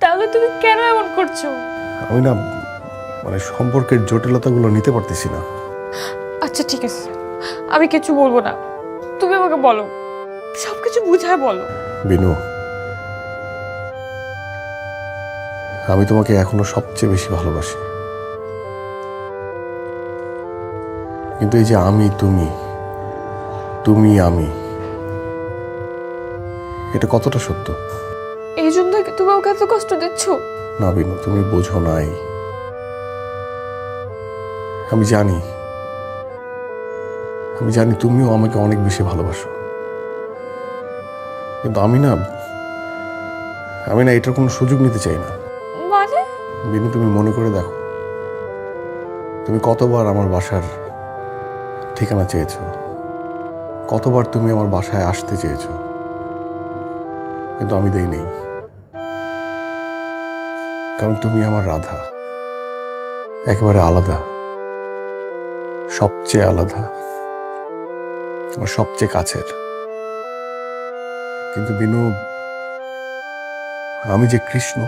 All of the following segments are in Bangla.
তাহলে তুমি কেন এমন করছো? আমি না মানে সম্পর্কের জটিলতাগুলো নিতে পারতেছি না। আচ্ছা ঠিক আছে, আমি কিছু বলবো না, তুমি আমাকে বলো, সবকিছু বুঝায় বলো। বিনু, আমি তোমাকে এখনো সবচেয়ে বেশি ভালোবাসি, কিন্তু এই যে আমি তুমি, তুমি আমি, এটা কতটা সত্য? এই জন্য কি তুমি ওকে এত কষ্ট দিচ্ছ? না বিনু, তুমি বোঝো নাই। আমি জানি, আমি জানি তুমিও আমাকে অনেক বেশি ভালোবাসো, কিন্তু আমি না এটার কোনো সুযোগ নিতে চাই না। মানে? বিনু, তুমি মনে করে দেখো, তুমি কতবার আমার বাসার ঠিকানা চেয়েছো, কতবার তুমি আমার বাসায় আসতে চেয়েছো, কিন্তু আমি দেই নেই। কারণ তুমি আমার রাধা, একেবারে আলাদা, সবচেয়ে আলাদা, আমার সবচেয়ে কাছের। কিন্তু বিনু, আমি যে কৃষ্ণ,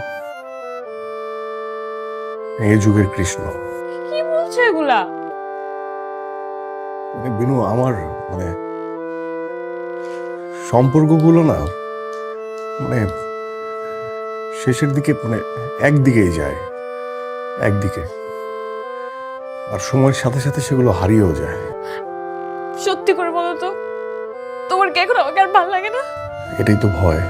এই যুগের কৃষ্ণ। কি বলছো এগুলা? বিনু, আমার মানে সম্পর্কগুলো না মানে শেষের দিকে মানে একদিকেই যায়, একদিকে, আর সময়ের সাথে সাথে সেগুলো হারিয়েও যায়। সত্যি করে বলো তো, তোমার কি এখন আমাকে আর ভালো লাগে না? এটাই তো ভয়।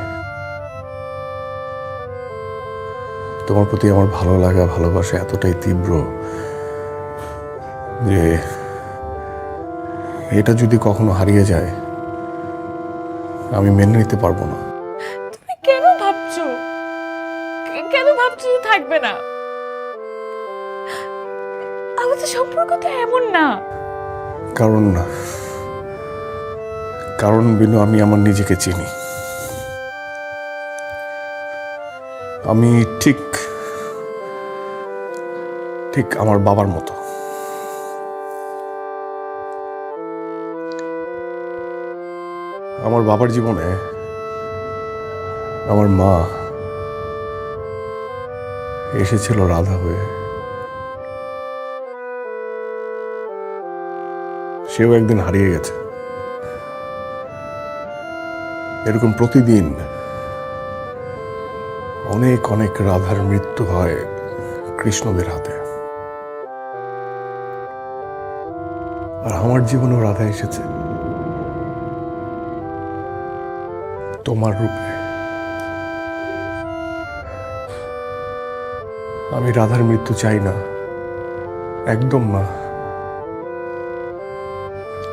তোমার প্রতি আমার ভালো লাগা, ভালোবাসা এতটাই তীব্র যে এটা যদি কখনো হারিয়ে যায়, আমি মেনে নিতে পারবো না। তুমি কেন ভাবছো, কেন ভাবছো যে থাকবে না? আমাদের সম্পর্ক তো এমন না। কারণ না, কারণ বিনু, আমি আমার নিজেকে চিনি। আমি ঠিক ঠিক আমার বাবার মতো। আমার বাবার জীবনে আমার মা এসেছিল রাধা হয়ে, সেও একদিন হারিয়ে গেছে। এরকম প্রতিদিন অনেক অনেক রাধার মৃত্যু হয় কৃষ্ণদের হাতে। আর আমার জীবনেও রাধা এসেছে তোমার রূপে। আমি রাধার মৃত্যু চাই না, একদম না।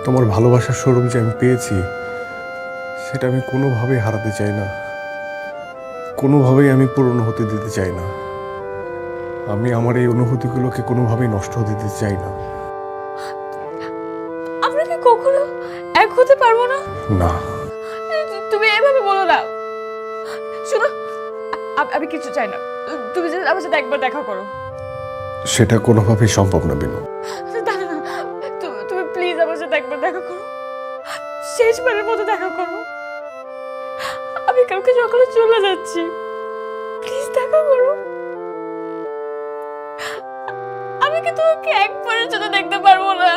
তোমার ভালোবাসার স্বরূপ যে আমি পেয়েছি, সেটা আমি কোনোভাবেই হারাতে চাই না, কোনোভাবেই আমি পূরণ হতে দিতে চাই না। আমি আমার এই অনুভূতিগুলোকে কোনোভাবেই নষ্ট হতে দিতে চাই না। আমরা কি কখনো এক হতে পারবো না? না। তুমি এভাবে বলো না। শোনো, আমি কিছু চাই না, তুমি যদি আমার সাথে একবার দেখা করো। সেটা কোনোভাবেই সম্ভব না বিনু। না না না, তুমি প্লিজ আমার সাথে একবার দেখা করো, শেষবারের মতো দেখা করো। আমি কালকে সকালে চলে যাচ্ছি, প্লিজ দেখা করো। আমি কি তোমাকে একবারের জন্য দেখতে পারবো না?